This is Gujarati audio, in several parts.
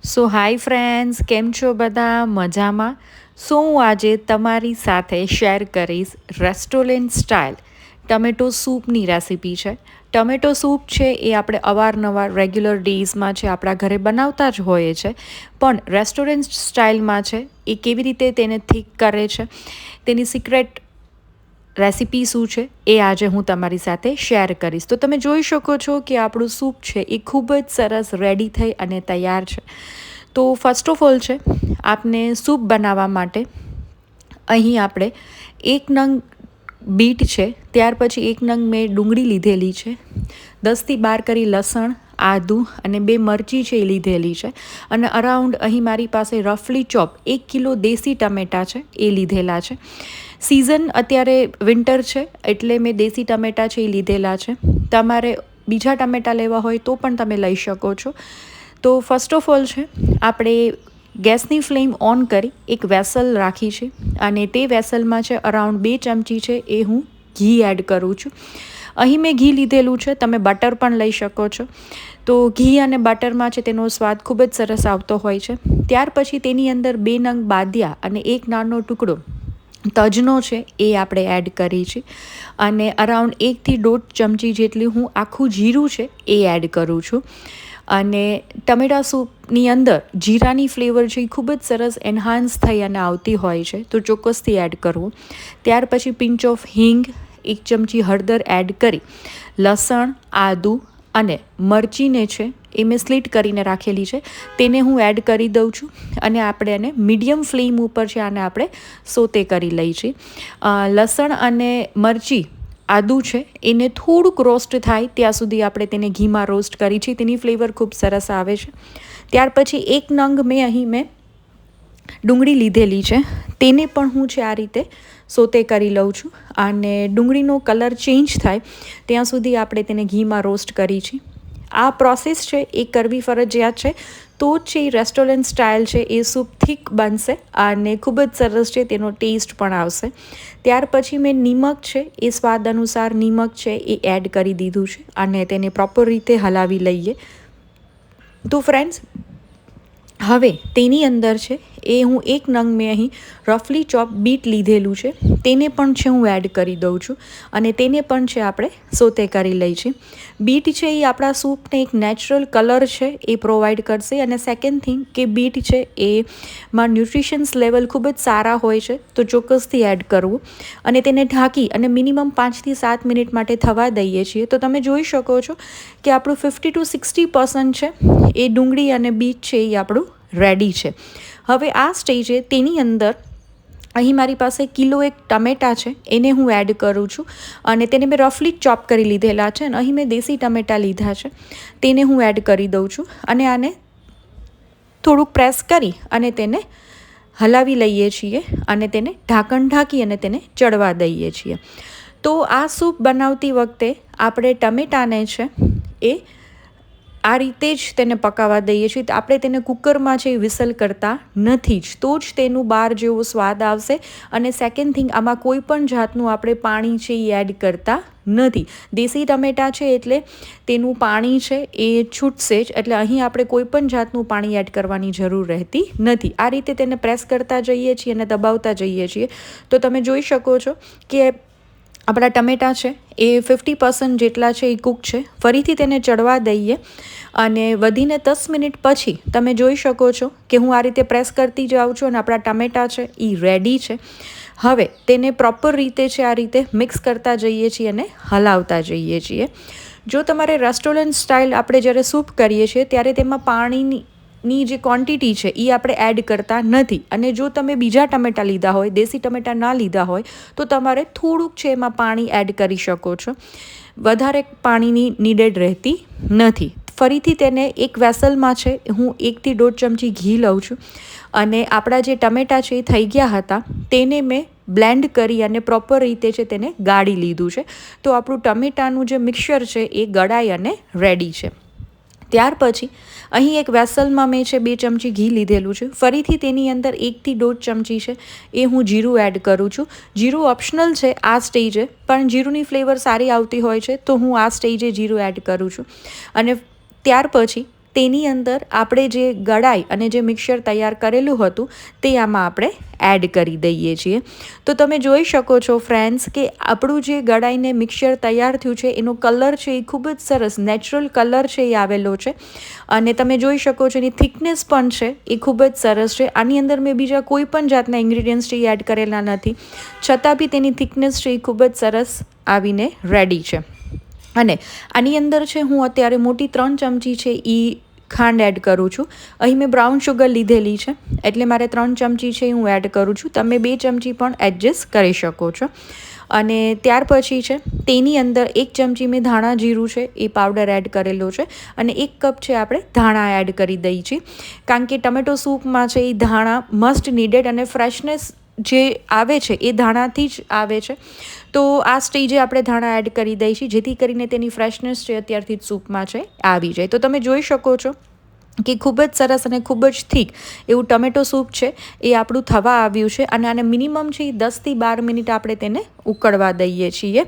સો હાય ફ્રેન્ડ્સ, કેમ છો બધા? મજામાં? સો હું આજે તમારી સાથે શેર કરીશ રેસ્ટોરન્ટ સ્ટાઇલ ટમેટો સૂપની રેસિપી છે. ટમેટો સૂપ છે એ આપણે અવારનવાર રેગ્યુલર ડેઝમાં છે આપણા ઘરે બનાવતા જ હોઈએ છે, પણ રેસ્ટોરન્ટ સ્ટાઇલમાં છે એ કેવી રીતે તેને થીક કરે છે, તેની સિક્રેટ રેસિપી શું છે એ આજે હું તમારી સાથે શેર કરીશ. તો તમે જોઈ શકો છો કે આપણું સૂપ છે એ ખૂબ જ સરસ રેડી થઈ અને તૈયાર છે. તો ફર્સ્ટ ઓફ ઓલ છે, આપને સૂપ બનાવવા માટે અહીં આપણે એક નંગ બીટ છે, ત્યાર પછી એક નંગ મેં ડુંગળી લીધેલી છે, 10થી 12 કરી લસણ, આદું અને 2 મરચી છે એ લીધેલી છે, અને અરાઉન્ડ અહીં મારી પાસે રફલી ચોપ 1 કિલો દેશી ટમેટાં છે એ લીધેલા છે. સિઝન અત્યારે વિન્ટર છે એટલે મેં દેશી ટમેટાં છે એ લીધેલા છે. તમારે બીજા ટમેટાં લેવા હોય તો પણ તમે લઈ શકો છો. તો ફર્સ્ટ ઓફ ઓલ છે, આપણે ગેસની ફ્લેમ ઓન કરી એક વેસલ રાખી છે, અને તે વેસલમાં છે અરાઉન્ડ 2 ચમચી છે એ હું ઘી એડ કરું છું. અહીં મેં ઘી લીધેલું છે, તમે બટર પણ લઈ શકો છો. તો ઘી અને બટરમાં છે તેનો સ્વાદ ખૂબ જ સરસ આવતો હોય છે. ત્યાર પછી તેની અંદર 2 નંગ બાદિયા અને એક નાનો ટુકડો તજનો છે એ આપણે એડ કરી છે, અને અરાઉન્ડ 1થી 1.5 ચમચી જેટલી હું આખું જીરું છે એ એડ કરું છું. અને ટમેટા સૂપની અંદર જીરાની ફ્લેવર છે એ ખૂબ જ સરસ એન્હાન્સ થઈ અને આવતી હોય છે, તો ચોક્કસથી એડ કરવું. ત્યાર પછી પિંચ ઓફ હિંગ, 1 ચમચી હળદર એડ કરી લસણ, આદું અને મરચીને છે એ મેં સ્લીટ કરીને રાખેલી છે, તેને હું એડ કરી દઉં છું, અને આપણે એને મીડિયમ ફ્લેમ ઉપર છે આને આપણે સોતે કરી લઈ છીએ. લસણ અને મરચી, આદું છે એને થોડુંક રોસ્ટ થાય ત્યાં સુધી આપણે તેને ઘીમાં રોસ્ટ કરી છે, તેની ફ્લેવર ખૂબ સરસ આવે છે. ત્યાર પછી એક નંગ મેં ડુંગળી લીધેલી છે, તેને પણ હું છે આ રીતે સોતે કરી લઉં છું, અને ડુંગળીનો કલર ચેન્જ થાય ત્યાં સુધી આપણે તેને ઘીમાં રોસ્ટ કરી છે. આ પ્રોસેસ છે એ કરવી ફરજિયાત છે, તો જ છે એ રેસ્ટોરન્ટ સ્ટાઇલ છે એ સૂપ થીક બનશે અને ખૂબ જ સરસ છે તેનો ટેસ્ટ પણ આવશે. ત્યાર પછી મેં નિમક છે એ સ્વાદ અનુસાર નિમક છે એ એડ કરી દીધું છે, અને તેને પ્રોપર રીતે હલાવી લઈએ. તો ફ્રેન્ડ્સ, હવે તેની અંદર છે એ હું એક નંગ મેં અહીં રફલી ચોપ બીટ લીધેલું છે, તેને પણ છે હું એડ કરી દઉં છું, અને તેને પણ છે આપણે સોતે કરી લઈ છીએ. બીટ છે એ આપણા સૂપને એક નેચરલ કલર છે એ પ્રોવાઈડ કરશે, અને સેકન્ડ થિંગ કે બીટ છે એમાં ન્યુટ્રિશન્સ લેવલ ખૂબ જ સારા હોય છે, તો ચોક્કસથી એડ કરવું. અને તેને ઢાંકી અને મિનિમમ 5થી 7 મિનિટ માટે થવા દઈએ છીએ. તો તમે જોઈ શકો છો કે આપણું 50 to 60% છે એ ડુંગળી અને બીટ છે એ આપણું રેડી છે. હવે આ સ્ટેજે તેની અંદર અહીં મારી પાસે કિલો 1 ટમેટાં છે એને હું એડ કરું છું, અને તેને મેં રફલી ચોપ કરી લીધેલા છે, અને અહીં મેં દેશી ટમેટાં લીધા છે તેને હું એડ કરી દઉં છું, અને આને થોડુંક પ્રેસ કરી અને તેને હલાવી લઈએ છીએ, અને તેને ઢાંકણ ઢાંકી અને તેને ચડવા દઈએ છીએ. તો આ સૂપ બનાવતી વખતે આપણે ટમેટાને છે એ આ રીતે જ તેને પકાવવા દઈએ છીએ. આપણે તેને કુકરમાં છે વિસલ કરતા નથી જ, તો જ તેનું બહાર જેવો સ્વાદ આવશે. અને સેકન્ડ થિંગ, આમાં કોઈ પણ જાતનું આપણે પાણી છે એ એડ કરતા નથી. દેશી ટમેટાં છે એટલે તેનું પાણી છે એ છૂટશે જ, એટલે અહીં આપણે કોઈ પણ જાતનું પાણી એડ કરવાની જરૂર રહેતી નથી. આ રીતે તેને પ્રેસ કરતા જઈએ છીએ અને દબાવતા જઈએ છીએ. તો તમે જોઈ શકો છો કે આપણા ટમેટાં છે એ 50% જેટલા છે એ કૂક છે. ફરીથી તેને ચડવા દઈએ, અને વધીને 10 મિનિટ પછી તમે જોઈ શકો છો કે હું આ રીતે પ્રેસ કરતી જાઉં છું, અને આપણા ટમેટાં છે એ રેડી છે. હવે તેને પ્રોપર રીતે છે આ રીતે મિક્સ કરતા જઈએ છીએ અને હલાવતા જઈએ છીએ. જો તમારે રેસ્ટોરન્ટ સ્ટાઇલ આપણે જ્યારે સૂપ કરીએ છીએ ત્યારે તેમાં પાણીની જે ક્વોન્ટિટી છે એ આપણે એડ કરતા નથી, અને જો તમે બીજા ટમેટાં લીધા હોય, દેશી ટમેટાં ના લીધા હોય, તો તમારે થોડુંક છે એમાં પાણી એડ કરી શકો છો. વધારે પાણીની નીડેડ રહેતી નથી. ફરીથી તેને એક વેસલમાં છે હું 1થી 1.5 ચમચી ઘી લઉં છું, અને આપણા જે ટમેટાં છે એ થઈ ગયા હતા તેને મેં બ્લેન્ડ કરી અને પ્રોપર રીતે છે તેને ગાળી લીધું છે. તો આપણું ટમેટાનું જે મિક્સચર છે એ ગળાઈ અને રેડી છે. ત્યાર પછી અહીં એક વેસલમાં મેં છે 2 ચમચી ઘી લીધેલું છે. ફરીથી તેની અંદર 1થી 1.5 ચમચી છે એ હું જીરું એડ કરું છું. જીરું ઓપ્શનલ છે આ સ્ટેજે, પણ જીરુંની ફ્લેવર સારી આવતી હોય છે, તો હું આ સ્ટેજે જીરું એડ કરું છું. અને ત્યાર પછી તેની અંદર આપણે જે ગળાઈ અને જે મિક્સર તૈયાર કરેલું હતું તે આમાં આપણે એડ કરી દઈએ છીએ. તો તમે જોઈ શકો છો ફ્રેન્ડ્સ કે આપણું જે ગળાઈને મિક્સર તૈયાર થયું છે એનો કલર છે એ ખૂબ જ સરસ નેચરલ કલર છે એ આવેલો છે, અને તમે જોઈ શકો છો એની થિકનેસ પણ છે એ ખૂબ જ સરસ છે. આની અંદર મેં બીજા કોઈ પણ જાતના ઇન્ગ્રીડિયન્ટ્સ છે એ એડ કરેલા નથી, છતાં બી તેની થિકનેસ છે એ ખૂબ જ સરસ આવીને રેડી છે. અને આની અંદર છે હું અત્યારે મોટી 3 ચમચી છે એ ખાંડ એડ કરું છું. અહીં મેં બ્રાઉન શુગર લીધેલી છે એટલે મારે 3 ચમચી છે હું એડ કરું છું. તમે 2 ચમચી પણ એડજસ્ટ કરી શકો છો. અને ત્યાર પછી છે તેની અંદર 1 ચમચી મેં ધાણા જીરું છે એ પાવડર એડ કરેલો છે, અને 1 કપ છે આપણે ધાણા એડ કરી દઈએ છીએ, કારણ કે ટમેટો સૂપમાં છે એ ધાણા મસ્ટ નીડેડ, અને ફ્રેશનેસ જે આવે છે એ ધાણાથી જ આવે છે. તો આ સ્ટેજે આપણે ધાણા એડ કરી દઈએ છીએ જેથી કરીને તેની ફ્રેશનેસ છે અત્યારથી જ સૂપમાં છે આવી જાય. તો તમે જોઈ શકો છો કે ખૂબ જ સરસ અને ખૂબ જ થીક એવું ટમેટો સૂપ છે એ આપણું થવા આવ્યું છે, અને આને મિનિમમ છે 10થી 12 મિનિટ આપણે તેને ઉકળવા દઈએ છીએ.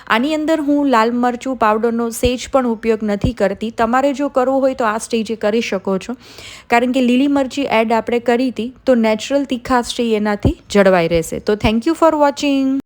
આની અંદર હું લાલ મરચું પાવડરનો સેજ પણ ઉપયોગ નથી કરતી. તમારે જો કરવું હોય તો આ સ્ટેજે કરી શકો છો, કારણ કે લીલી મરચી એડ આપણે કરી હતી તો નેચરલ તીખાશ છે એનાથી જળવાઈ રહેશે. તો થેન્ક યુ ફોર વોચિંગ.